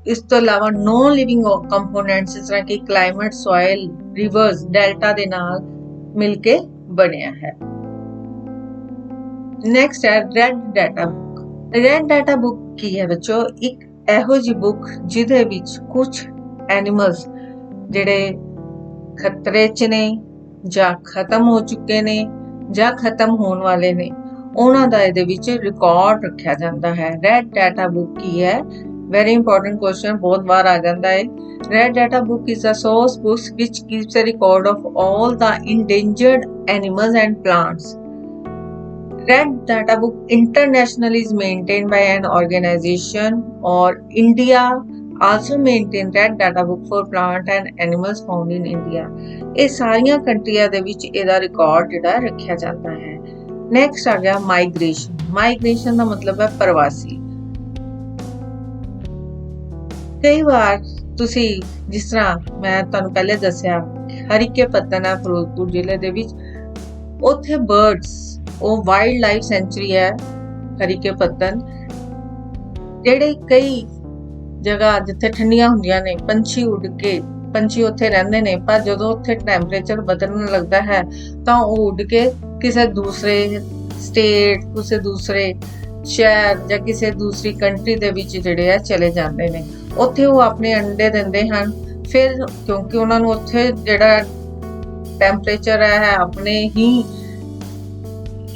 ਇਸ ਤੋਂ ਇਲਾਵਾ ਨੋਨ ਲਿਵਿੰਗ ਕੰਪੋਨੈਂਟਸ ਜਿਸ ਤਰ੍ਹਾਂ ਕਿ ਕਲਾਈਮੇਟ, ਸੋਇਲ, ਰਿਵਰਸ, ਡੈਲਟਾ ਦੇ ਨਾਲ ਮਿਲ ਕੇ ਬਣਿਆ ਹੈ। ਨੈਕਸਟ ਹੈ red data book. Red data book ਕੀ ਹੈ ਬੱਚੋ? ਇੱਕ ਇਹੋ ਜਿਹੀ ਬੁੱਕ ਜਿਹਦੇ ਵਿੱਚ ਕੁਝ ਐਨੀਮਲਸ ਜਿਹੜੇ ਖਤਰੇ 'ਚ ਨੇ ਜਾਂ ਖਤਮ ਹੋ ਚੁੱਕੇ ਨੇ ਜਾਂ ਖਤਮ ਹੋਣ ਵਾਲੇ ਨੇ, ਉਹਨਾਂ ਦਾ ਇਹਦੇ ਵਿੱਚ ਰਿਕਾਰਡ ਰੱਖਿਆ ਜਾਂਦਾ ਹੈ। ਰੈਡ ਡਾਟਾ ਬੁੱਕ ਕੀ ਹੈ? Very important question, ਬਹੁਤ ਵਾਰ ਆ ਜਾਂਦਾ ਹੈ। Red data book is a source book which keeps a record of all the endangered animals and plants. Red data book internationally is maintained by an organization, or India also maintain red data book for plant and animals found in India. ਇਹ ਸਾਰੀਆਂ ਕੰਟਰੀਆਂ ਦੇ ਵਿੱਚ ਇਹਦਾ record ਜਿਹੜਾ ਰੱਖਿਆ ਜਾਂਦਾ ਹੈ। ਨੈਕਸਟ ਆ ਗਿਆ ਮਾਈਗ੍ਰੇਸ਼ਨ। ਮਾਈਗ੍ਰੇਸ਼ਨ ਦਾ ਮਤਲਬ ਹੈ ਪ੍ਰਵਾਸੀ। ਕਈ ਵਾਰ ਤੁਸੀਂ ਜਿਸ ਤਰ੍ਹਾਂ ਮੈਂ ਤੁਹਾਨੂੰ ਪਹਿਲੇ ਦੱਸਿਆ ਹਰੀਕੇ ਪੱਤਨ ਹੈ ਫਿਰੋਜ਼ਪੁਰ ਜ਼ਿਲ੍ਹੇ ਦੇ ਵਿੱਚ, ਉੱਥੇ ਬਰਡਸ, ਉਹ ਵਾਈਲਡ ਲਾਈਫ ਸੈਂਚੁਰੀ ਹੈ ਹਰੀਕੇ ਪੱਤਨ, ਜਿਹੜੇ ਕਈ ਜਗ੍ਹਾ ਜਿੱਥੇ ਠੰਡੀਆਂ ਹੁੰਦੀਆਂ ਨੇ ਪੰਛੀ ਉੱਡ ਕੇ ਪੰਛੀ ਉੱਥੇ ਰਹਿੰਦੇ ਨੇ, ਪਰ ਜਦੋਂ ਉੱਥੇ ਟੈਂਪਰੇਚਰ ਬਦਲਣ ਲੱਗਦਾ ਹੈ ਤਾਂ ਉਹ ਉੱਡ ਕੇ ਕਿਸੇ ਦੂਸਰੇ ਸਟੇਟ, ਕਿਸੇ ਦੂਸਰੇ ਸ਼ਹਿਰ ਜਾਂ ਕਿਸੇ ਦੂਸਰੀ ਕੰਟਰੀ ਦੇ ਵਿੱਚ ਜਿਹੜੇ ਆ ਚਲੇ ਜਾਂਦੇ ਨੇ। ਉੱਥੇ ਉਹ ਆਪਣੇ ਅੰਡੇ ਦਿੰਦੇ ਹਨ। ਫਿਰ ਕਿਉਂਕਿ ਉਹਨਾਂ ਨੂੰ ਉੱਥੇ ਜਿਹੜਾ ਟੈਂਪਰੇਚਰ ਹੈ ਆਪਣੇ ਹੀ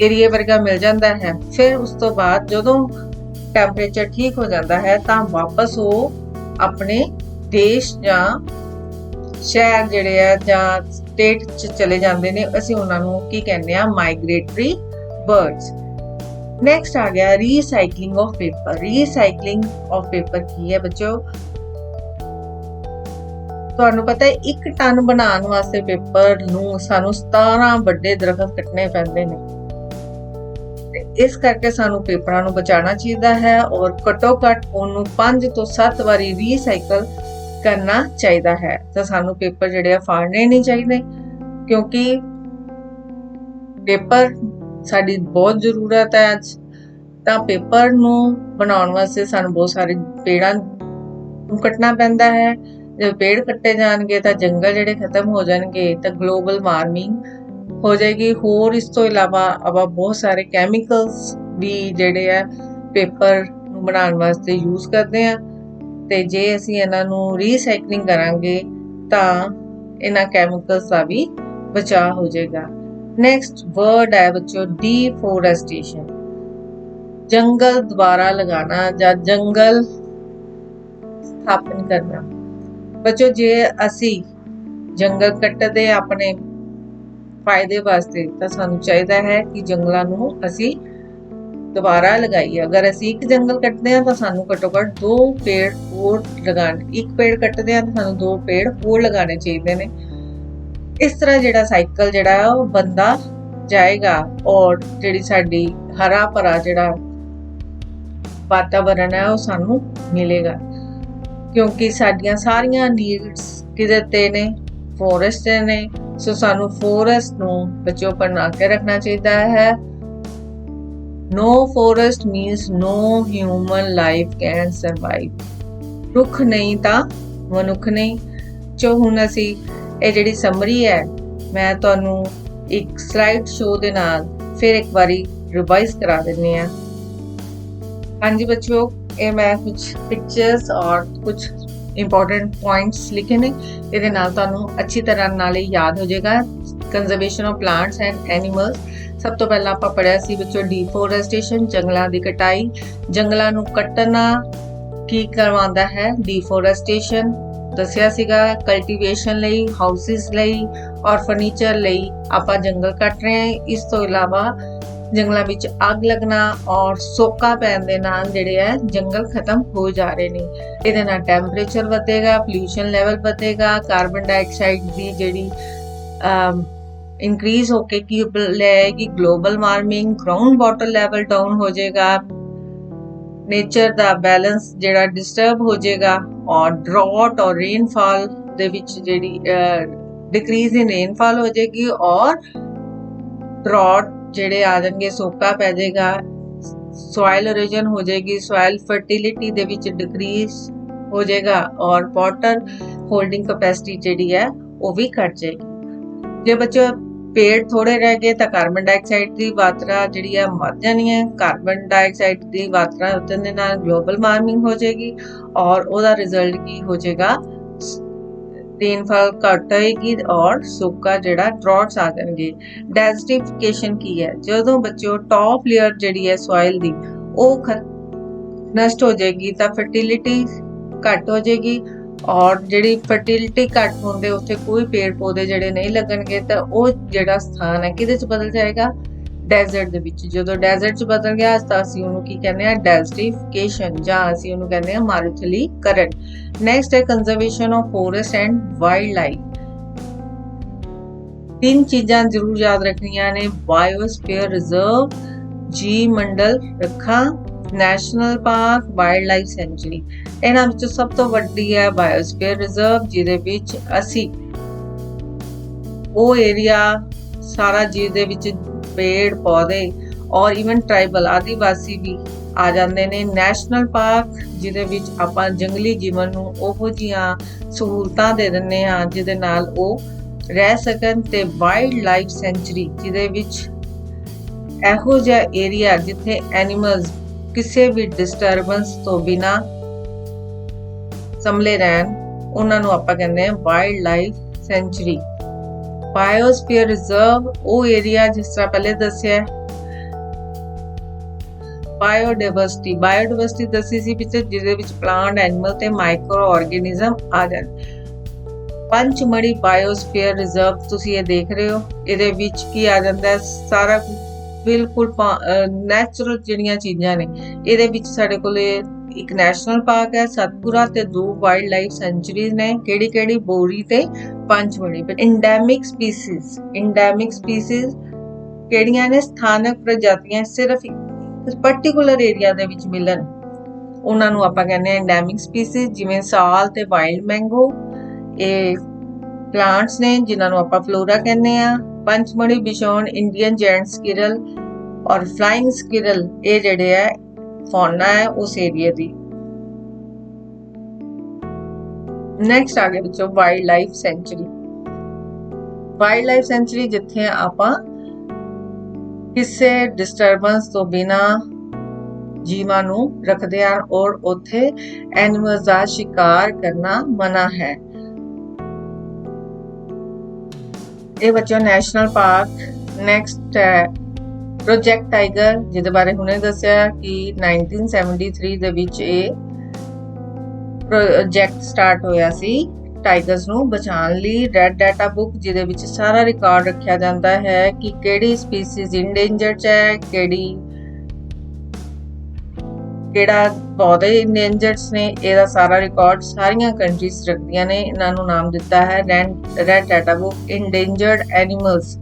ਏਰੀਏ ਵਰਗਾ ਮਿਲ ਜਾਂਦਾ ਹੈ। ਫਿਰ ਉਸ ਤੋਂ ਬਾਅਦ ਜਦੋਂ ਟੈਂਪਰੇਚਰ ਠੀਕ ਹੋ ਜਾਂਦਾ ਹੈ ਤਾਂ ਵਾਪਸ ਉਹ ਆਪਣੇ ਦੇਸ਼ ਜਾਂ ਸ਼ਹਿਰ ਜਿਹੜੇ ਆ ਜਾਂ ਸਟੇਟ 'ਚ ਚਲੇ ਜਾਂਦੇ ਨੇ। ਅਸੀਂ ਉਹਨਾਂ ਨੂੰ ਕੀ ਕਹਿੰਦੇ ਆ, ਮਾਈਗ੍ਰੇਟਰੀ ਬਰਡਸ। ਨੈਕਸਟ ਆ ਗਿਆ recycling of paper. Recycling of paper ਕੀ ਹੈ ਬੱਚੋ? ਤੁਹਾਨੂੰ ਪਤਾ ਹੈ 1 ਟਨ ਬਣਾਉਣ ਵਾਸਤੇ ਪੇਪਰ ਨੂੰ ਸਾਨੂੰ 17 ਵੱਡੇ ਦਰਖਤ ਕੱਟਣੇ ਪੈਂਦੇ ਨੇ। ਇਸ ਕਰਕੇ ਸਾਨੂੰ ਪੇਪਰਾਂ ਨੂੰ ਬਚਾਉਣਾ ਚਾਹੀਦਾ ਹੈ ਔਰ ਘੱਟੋ ਘੱਟ ਉਹਨੂੰ 5 ਤੋਂ 7 ਵਾਰੀ ਰੀਸਾਈਕਲ ਕਰਨਾ ਚਾਹੀਦਾ ਹੈ। ਤਾਂ ਸਾਨੂੰ ਪੇਪਰ ਜਿਹੜੇ ਆ ਫਾੜਨੇ ਨਹੀਂ ਚਾਹੀਦੇ, ਕਿਉਂਕਿ ਪੇਪਰ ਸਾਡੀ ਬਹੁਤ ਜ਼ਰੂਰਤ ਹੈ ਅੱਜ। ਤਾਂ ਪੇਪਰ ਨੂੰ ਬਣਾਉਣ ਵਾਸਤੇ ਸਾਨੂੰ ਬਹੁਤ ਸਾਰੇ ਪੇੜਾਂ ਨੂੰ ਕੱਟਣਾ ਪੈਂਦਾ ਹੈ। ਜੇ ਪੇੜ ਕੱਟੇ ਜਾਣਗੇ ਤਾਂ ਜੰਗਲ ਜਿਹੜੇ ਖਤਮ ਹੋ ਜਾਣਗੇ ਤਾਂ ਗਲੋਬਲ ਵਾਰਮਿੰਗ ਹੋ ਜਾਏਗੀ। ਹੋਰ ਇਸ ਤੋਂ ਇਲਾਵਾ ਆਪਾਂ ਬਹੁਤ ਸਾਰੇ ਕੈਮੀਕਲਸ ਵੀ ਜਿਹੜੇ ਆ ਪੇਪਰ ਨੂੰ ਬਣਾਉਣ ਵਾਸਤੇ ਯੂਜ਼ ਕਰਦੇ ਆ, ਤੇ ਜੇ ਅਸੀਂ ਇਹਨਾਂ ਨੂੰ ਰੀਸਾਈਕਲਿੰਗ ਕਰਾਂਗੇ ਤਾਂ ਇਹਨਾਂ ਕੈਮੀਕਲਸ ਦਾ ਵੀ ਬਚਾਅ ਹੋ ਜਾਏਗਾ। ਨੈਕਸਟ ਵਰਡ ਹੈ ਬੱਚੋ ਡੀਫੋਰੈਸਟੇਸ਼ਨ। ਜੰਗਲ ਦੁਬਾਰਾ ਲਗਾना ਜਾਂ ਜੰਗਲ ਸਥਾਪਨ ਕਰਨਾ। ਬੱਚੋ ਜੇ ਅਸੀਂ ਜੰਗਲ ਕੱਟਦੇ ਆਪਣੇ ਫਾਇਦੇ ਵਾਸਤੇ ਤਾਂ ਸਾਨੂੰ ਚਾਹੀਦਾ ਹੈ ਕਿ ਜੰਗਲਾਂ ਨੂੰ ਅਸੀਂ ਦੁਬਾਰਾ ਲਗਾਈਏ। ਅਗਰ ਅਸੀਂ ਇੱਕ ਜੰਗਲ ਕੱਟਦੇ ਹਾਂ ਤਾਂ ਸਾਨੂੰ ਘੱਟੋ ਘੱਟ 2 ਪੇੜ ਹੋਰ ਲਗਾਉਣੇ। ਇੱਕ ਪੇੜ ਕੱਟਦੇ ਹਾਂ ਤਾਂ ਸਾਨੂੰ 2 ਪੇੜ ਹੋਰ ਲਗਾਉਣੇ ਚਾਹੀਦੇ ਨੇ। ਇਸ ਤਰ੍ਹਾਂ ਜਿਹੜਾ ਸਾਈਕਲ ਜਿਹੜਾ ਹੈ ਉਹ ਬੰਦਾ ਜਾਏਗਾ ਔਰ ਜਿਹੜੀ ਸਾਡੀ ਹਰਾ ਭਰਾ ਜਿਹੜਾ ਵਾਤਾਵਰਨ ਹੈ ਉਹ ਸਾਨੂੰ ਮਿਲੇਗਾ, ਕਿਉਂਕਿ ਸਾਡੀਆਂ ਸਾਰੀਆਂ ਨੀਡਸ ਕਿਹਦੇ ਤੇ ਨੇ? ਫੋਰੈਸਟ ਤੇ ਨੇ। ਸੋ ਸਾਨੂੰ ਫੋਰੈਸਟ ਨੂੰ ਬਚੋ ਬਣਾ ਕੇ ਰੱਖਣਾ ਚਾਹੀਦਾ ਹੈ। No forest means no human life can survive। ਰੁੱਖ ਨਹੀਂ ਤਾਂ ਮਨੁੱਖ ਨਹੀਂ। ਜੋ ਹੁਣ ਅਸੀਂ ਇਹ ਜਿਹੜੀ ਸਮਰੀ ਹੈ ਮੈਂ ਤੁਹਾਨੂੰ ਇੱਕ ਸਲਾਈਡ ਸ਼ੋ ਦੇ ਨਾਲ ਫਿਰ ਇੱਕ ਵਾਰੀ ਰਿਵਾਈਜ਼ ਕਰਾ ਦਿੰਨੀ ਆ। ਹਾਂਜੀ ਬੱਚਿਓ, ਇਹ ਮੈਂ ਕੁਝ ਪਿਕਚਰਸ ਔਰ ਕੁਝ ਇੰਪੋਰਟੈਂਟ ਪੁਆਇੰਟਸ ਲਿਖੇ ਨੇ, ਇਹਦੇ ਨਾਲ ਤੁਹਾਨੂੰ ਅੱਛੀ ਤਰ੍ਹਾਂ ਨਾਲ ਯਾਦ ਹੋ ਜਾਏਗਾ। Conservation of plants and animals. ਸਭ ਤੋਂ ਪਹਿਲਾਂ ਆਪਾਂ ਪੜਿਆ ਸੀ ਬੱਚੋ ਡੀਫੋਰੈਸਟੇਸ਼ਨ, ਜੰਗਲਾਂ ਦੀ ਕਟਾਈ। ਜੰਗਲਾਂ ਨੂੰ ਕੱਟਣਾ ਕੀ ਕਰਵਾਉਂਦਾ ਹੈ? ਡੀਫੋਰੈਸਟੇਸ਼ਨ ਦੱਸਿਆ ਸੀਗਾ। ਕਲਟੀਵੇਸ਼ਨ ਲਈ, ਹਾਊਸਿਸ ਲਈ ਔਰ ਫਰਨੀਚਰ ਲਈ ਆਪਾਂ ਜੰਗਲ ਕੱਟ ਰਹੇ ਹਾਂ। ਇਸ ਤੋਂ ਇਲਾਵਾ ਜੰਗਲਾਂ ਵਿੱਚ ਅੱਗ ਲੱਗਣਾ ਔਰ ਸੋਕਾ ਪੈਣ ਦੇ ਨਾਲ ਜਿਹੜੇ ਹੈ ਜੰਗਲ ਖਤਮ ਹੋ ਜਾ ਰਹੇ ਨੇ। ਇਹਦੇ ਨਾਲ ਟੈਂਪਰੇਚਰ ਵਧੇਗਾ, ਪੋਲਿਊਸ਼ਨ ਲੈਵਲ ਵਧੇਗਾ, ਕਾਰਬਨ ਡਾਈਆਕਸਾਈਡ ਦੀ ਜਿਹੜੀ ਇੰਕਰੀਜ਼ ਹੋ ਕੇ ਕੀ ਲੈਗੀ? Global warming. Ground water level down ਹੋ ਜਾਏਗਾ। ਨੇਚਰ ਦਾ ਬੈਲੈਂਸ ਜਿਹੜਾ ਡਿਸਟਰਬ ਹੋ ਜਾਏਗਾ ਔਰ ਡਰੌਟ ਔਰ ਰੇਨਫਾਲ ਦੇ ਵਿੱਚ ਜਿਹੜੀ ਡਿਕਰੀਜ਼ ਇਨ ਰੇਨਫਾਲ ਹੋ ਜਾਏਗੀ ਔਰ ਡਰੌਟ ਜਿਹੜੇ ਆ ਜਾਣਗੇ, ਸੋਕਾ ਪੈ ਜਾਏਗਾ, ਸੋਇਲ ਇਰੋਜਨ ਹੋ ਜਾਏਗੀ, ਸੋਇਲ ਫਰਟੀਲਿਟੀ ਦੇ ਵਿੱਚ ਡਿਕਰੀਜ਼ ਹੋ ਜਾਏਗਾ ਔਰ ਵਾਟਰ ਹੋਲਡਿੰਗ ਕੈਪੈਸਿਟੀ ਜਿਹੜੀ ਹੈ ਉਹ ਵੀ ਘਟ ਜਾਏਗੀ। ਜੇ ਬੱਚੋ ਪੇੜ ਥੋੜੇ ਰਹਿ ਗਏ ਤਾਂ ਕਾਰਬਨ ਡਾਈਆਕਸਾਈਡ ਦੀ ਮਾਤਰਾ ਜਿਹੜੀ ਹੈ ਵੱਧ ਜਾਣੀ ਹੈ। ਕਾਰਬਨ ਡਾਈਆਕਸਾਈਡ ਦੀ ਮਾਤਰਾ ਵਧਣ ਦੇ ਨਾਲ ਗਲੋਬਲ ਵਾਰਮਿੰਗ ਹੋ ਜਾਏਗੀ ਔਰ ਉਹਦਾ ਰਿਜ਼ਲਟ ਕੀ ਹੋ ਜਾਏਗਾ? ਰੇਨਫਾਲ ਘਟ ਹੋਏਗੀ ਔਰ ਸੋਕਾ ਜਿਹੜਾ ਡਰੌਟਸ ਆ ਜਾਣਗੇ। ਡੈਜ਼ਰਟੀਫਿਕੇਸ਼ਨ ਕੀ ਹੈ? ਜਦੋਂ ਬੱਚੋ ਟੌਪ ਲੇਅਰ ਜਿਹੜੀ ਹੈ ਸੋਇਲ ਦੀ ਉਹ ਨਸ਼ਟ ਹੋ ਜਾਏਗੀ ਤਾਂ ਫਰਟੀਲਿਟੀ ਘਟ ਹੋ ਜਾਏਗੀ ਔਰ ਜਿਹੜੀ ਫਰਟੀਲਿਟੀ ਘਟ ਹੁੰਦੇ ਉੱਥੇ ਕੋਈ ਪੇੜ ਪੌਦੇ ਜਿਹੜੇ ਨਹੀਂ ਲੱਗਣਗੇ ਤਾਂ ਉਹ ਜਿਹੜਾ ਸਥਾਨ ਹੈ ਕਿਹਦੇ 'ਚ ਬਦਲ ਜਾਏਗਾ? ਡੈਜ਼ਰਟ ਦੇ ਵਿੱਚ। ਜਦੋਂ ਡੈਜ਼ਰਟ 'ਚ ਬਦਲ ਗਿਆ ਤਾਂ ਅਸੀਂ ਉਹਨੂੰ ਕੀ ਕਹਿੰਦੇ ਆ? ਡੈਜ਼ਰਟੀਫਿਕੇਸ਼ਨ, ਜਾਂ ਅਸੀਂ ਉਹਨੂੰ ਕਹਿੰਦੇ ਆ ਮਾਰੂਥਲੀਕਰਨ। ਨੈਕਸਟ ਹੈ conservation of forest and wildlife. 3 ਚੀਜ਼ਾਂ ਜ਼ਰੂਰ ਯਾਦ ਰੱਖਣੀਆਂ ਨੇ। ਬਾਇਓਸਫੀਅਰ ਰਿਜ਼ਰਵ, ਜੀ ਮੰਡਲ ਰੱਖਾਂ, national park, wildlife sanctuary. ਇਹਨਾਂ ਵਿੱਚੋਂ ਸਭ ਤੋਂ ਵੱਡੀ ਹੈ ਬਾਇਓਸਫੀਅਰ ਰਿਜ਼ਰਵ, ਜਿਹਦੇ ਵਿੱਚ ਅਸੀਂ ਉਹ ਏਰੀਆ ਸਾਰਾ ਜਿਹਦੇ ਵਿੱਚ ਪੇੜ ਪੌਦੇ ਔਰ ਇਵਨ ਟ੍ਰਾਈਬਲ ਆਦੀਵਾਸੀ ਵੀ ਆ ਜਾਂਦੇ ਨੇ। ਨੈਸ਼ਨਲ ਪਾਰਕ ਜਿਹਦੇ ਵਿੱਚ ਆਪਾਂ ਜੰਗਲੀ ਜੀਵਨ ਨੂੰ ਉਹੋ ਜਿਹੀਆਂ ਸਹੂਲਤਾਂ ਦੇ ਦਿੰਦੇ ਹਾਂ ਜਿਹਦੇ ਨਾਲ ਉਹ ਰਹਿ ਸਕਣ। ਤੇ ਵਾਈਲਡ ਲਾਈਫ ਸੈਂਚੁਰੀ ਜਿਹਦੇ ਵਿੱਚ ਇਹੋ ਜਿਹਾ ਏਰੀਆ ਜਿੱਥੇ ਐਨੀਮਲਸ ਕਿਸੇ ਵੀ ਡਿਸਟਰਬੈਂਸ ਤੋਂ ਬਿਨਾ ਸੰਭਲੇ ਰਹਿਣ, ਉਹਨਾਂ ਨੂੰ ਆਪਾਂ ਕਹਿੰਦੇ ਹਾਂ wildlife sanctuary. Biosphere reserve ਉਹ ਏਰੀਆ ਜਿਸ ਤਰ੍ਹਾਂ ਪਹਿਲੇ ਦੱਸਿਆ। ਬਾਇਓਡਾਇਵਰਸਿਟੀ ਦੱਸੀ ਸੀ ਪਿੱਛੇ, ਜਿਹਦੇ ਵਿੱਚ ਪਲਾਂਟ, ਐਨੀਮਲ ਤੇ ਮਾਈਕਰੋ ਆਰਗੇਨਿਜ਼ਮ ਆ ਜਾਂਦੇ। ਪੰਚਮੜੀ ਬਾਇਓਸਫੀਅਰ ਰਿਜ਼ਰਵ ਤੁਸੀਂ ਇਹ ਦੇਖ ਰਹੇ ਹੋ, ਇਹਦੇ ਵਿੱਚ ਕੀ ਆ ਜਾਂਦਾ ਹੈ, ਸਾਰਾ ਬਿਲਕੁਲ ਨੈਚੁਰਲ ਜਿਹੜੀਆਂ ਚੀਜ਼ਾਂ ਨੇ। ਇਹਦੇ ਵਿੱਚ ਸਾਡੇ ਕੋਲ ਇੱਕ ਨੈਸ਼ਨਲ ਪਾਰਕ ਹੈ ਸਤਪੁਰਾ ਤੇ 2 ਵਾਈਲਡ ਲਾਈਫ ਸੈਂਚੁਰੀਜ਼ ਨੇ। ਕਿਹੜੀ ਬੋਰੀ ਤੇ ਪੰਚਮੜੀ। ਇੰਡੈਮਿਕ ਸਪੀਸੀਜ਼ ਕਿਹੜੀਆਂ ਨੇ, ਸਥਾਨਕ ਪ੍ਰਜਾਤੀਆਂ ਸਿਰਫ ਪਰਟੀਕੂਲਰ ਏਰੀਆ ਦੇ ਵਿੱਚ ਮਿਲਣ, ਉਹਨਾਂ ਨੂੰ ਆਪਾਂ ਕਹਿੰਦੇ ਆ ਇੰਡੈਮਿਕ ਸਪੀਸੀਜ਼। ਜਿਵੇਂ ਸਾਲ ਤੇ ਵਾਈਲਡ ਮੈਂਗੋ, ਇਹ ਪਲਾਂਟਸ ਨੇ ਜਿਨ੍ਹਾਂ ਨੂੰ ਆਪਾਂ ਫਲੋਰਾ ਕਹਿੰਦੇ ਆ। ਪੰਚਮੜੀ ਬਿਸ਼ੌਨ ਇੰਡੀਅਨ ਜੈਂਟ ਸਕਿਰਲ ਔਰ ਫਲਾਈਂਗ ਸਕਿਰਲ, ਇਹ ਜਿਹੜੇ ਆ ਫੌਨਾ ਹੈ ਉਸ ਏਰੀਆ ਦੀ। ਨੈਕਸਟ ਆ ਗਿਆ ਬੱਚੋ ਵਾਈਲਡ ਲਾਈਫ ਸੈਂਚੁਰੀ ਜਿੱਥੇ ਆਪਾਂ ਕਿਸੇ ਡਿਸਟਰਬੈਂਸ ਤੋਂ ਬਿਨਾ ਜੀਵਾਂ ਨੂੰ ਰੱਖਦੇ ਹਨ ਔਰ ਉੱਥੇ ਐਨੀਮਲਸ ਦਾ ਸ਼ਿਕਾਰ ਕਰਨਾ ਮਨਾ ਹੈ। ਇਹ ਬੱਚੋ ਨੈਸ਼ਨਲ ਪਾਰਕ। ਨੈਕਸਟ ਹੈ ਪ੍ਰੋਜੈਕਟ ਟਾਈਗਰ, ਜਿਹਦੇ ਬਾਰੇ ਹੁਣੇ ਦੱਸਿਆ ਕਿ 1973 ਦੇ ਵਿੱਚ ਇਹ ਪ੍ਰੋਜੈਕਟ ਸਟਾਰਟ ਹੋਇਆ ਸੀ ਟਾਈਗਰਸ ਨੂੰ ਬਚਾਉਣ ਲਈ। ਰੈੱਡ ਡਾਟਾ ਬੁੱਕ ਜਿਹਦੇ ਵਿੱਚ ਸਾਰਾ ਰਿਕਾਰਡ ਰੱਖਿਆ ਜਾਂਦਾ ਹੈ ਕਿ ਕਿਹੜੀ ਸਪੀਸੀਜ਼ ਇੰਡੇਂਜਰਡ 'ਚ ਹੈ, ਕਿਹੜਾ ਪੌਦੇ ਇੰਡੇਂਜਰਡ ਨੇ, ਇਹਦਾ ਸਾਰਾ ਰਿਕਾਰਡ ਸਾਰੀਆਂ ਕੰਟਰੀਜ਼ ਰੱਖਦੀਆਂ ਨੇ। ਇਹਨਾਂ ਨੂੰ ਨਾਮ ਦਿੱਤਾ ਹੈ ਰੈੱਡ ਡਾਟਾ ਬੁੱਕ। ਇੰਡੇਂਜਰਡ ਐਨੀਮਲਸ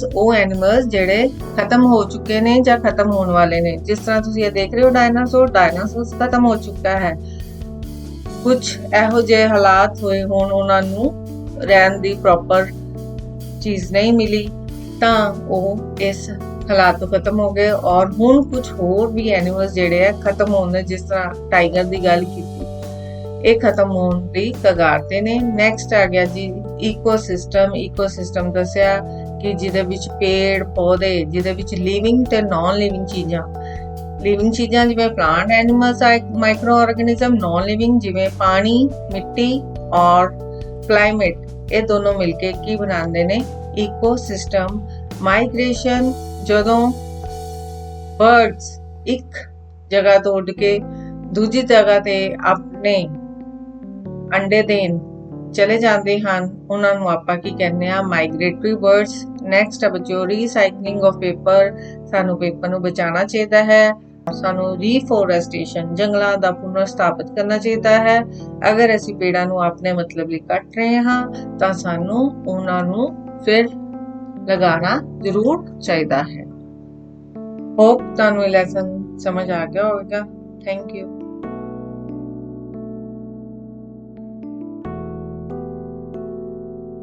ਉਹ ਐਨੀਮਲਸ ਜਿਹੜੇ ਖਤਮ ਹੋ ਚੁੱਕੇ ਨੇ ਜਾਂ ਖਤਮ ਹੋਣ ਵਾਲੇ ਨੇ। ਜਿਸ ਤਰ੍ਹਾਂ ਤੁਸੀਂ ਇਹ ਦੇਖ ਰਹੇ ਹੋ ਡਾਇਨਾਸੋਰ ਖਤਮ ਹੋ ਚੁੱਕਾ ਹੈ। ਕੁਝ ਇਹੋ ਜਿਹੇ ਹਾਲਾਤ ਹੋਏ ਹੋਣ, ਉਹਨਾਂ ਨੂੰ ਰਹਿਣ ਦੀ ਪ੍ਰੋਪਰ ਚੀਜ਼ ਨਹੀਂ ਮਿਲੀ ਤਾਂ ਉਹ ਇਸ ਹਾਲਾਤ ਤੋਂ ਖਤਮ ਹੋ ਗਏ। ਔਰ ਹੁਣ ਕੁਝ ਹੋਰ ਵੀ ਐਨੀਮਲਸ ਜਿਹੜੇ ਆ ਖਤਮ ਹੋਣ ਦੇ, ਜਿਸ ਤਰ੍ਹਾਂ ਟਾਈਗਰ ਦੀ ਗੱਲ ਕੀਤੀ, ਇਹ ਖਤਮ ਹੋਣ ਦੀ ਕਗਾਰ ਤੇ ਨੇ। ਨੈਕਸਟ ਆ ਗਿਆ ਜੀ ਈਕੋਸਿਸਟਮ ਦੱਸਿਆ ਕਿ ਜਿਹਦੇ ਵਿੱਚ ਪੇੜ ਪੌਦੇ, ਜਿਹਦੇ ਵਿੱਚ ਲਿਵਿੰਗ ਤੇ ਨਾਨ ਲਿਵਿੰਗ ਚੀਜ਼ਾਂ ਜਿਵੇਂ plant, animals, microorganism. Non living ਜਿਵੇਂ ਪਾਣੀ, ਮਿੱਟੀ ਔਰ ਕਲਾਈਮੇਟ, ਇਹ ਦੋਨੋਂ ਮਿਲ ਕੇ ਕੀ ਬਣਾਉਂਦੇ ਨੇ ਈਕੋਸਿਸਟਮ। ਮਾਈਗ੍ਰੇਸ਼ਨ, ਜਦੋਂ ਬਰਡਸ ਇੱਕ ਜਗ੍ਹਾ ਤੋਂ ਉੱਡ ਕੇ ਦੂਜੀ ਜਗ੍ਹਾ ਤੇ ਆਪਣੇ ਅੰਡੇ ਦੇਣ ਚਲੇ ਜਾਂਦੇ ਹਨ, ਉਹਨਾਂ ਨੂੰ ਆਪਾਂ ਕੀ ਕਹਿੰਦੇ ਆ ਮਾਈਗ੍ਰੇਟਰੀ ਬਰਡਸ। ਨੈਕਸਟ ਆ ਬੱਚੋ ਰੀਸਾਈਕਲਿੰਗ ਆਫ ਪੇਪਰ। ਸਾਨੂੰ ਪੇਪਰ ਨੂੰ ਬਚਾਉਣਾ ਚਾਹੀਦਾ ਹੈ। ਸਾਨੂੰ ਰੀਫੋਰੈਸਟੇਸ਼ਨ, ਜੰਗਲਾਂ ਦਾ ਪੁਨਰ ਸਥਾਪਿਤ ਕਰਨਾ ਚਾਹੀਦਾ ਹੈ। ਅਗਰ ਅਸੀਂ ਪੇੜਾਂ ਨੂੰ ਆਪਣੇ ਮਤਲਬ ਲਈ ਕੱਟ ਰਹੇ ਹਾਂ ਤਾਂ ਸਾਨੂੰ ਉਹਨਾਂ ਨੂੰ ਫਿਰ ਲਗਾਉਣਾ ਜ਼ਰੂਰ ਚਾਹੀਦਾ ਹੈ। ਹੋਪ ਤੁਹਾਨੂੰ ਇਹ ਲੈਸਨ ਸਮਝ ਆ ਗਿਆ ਹੋਵੇਗਾ। Thank you.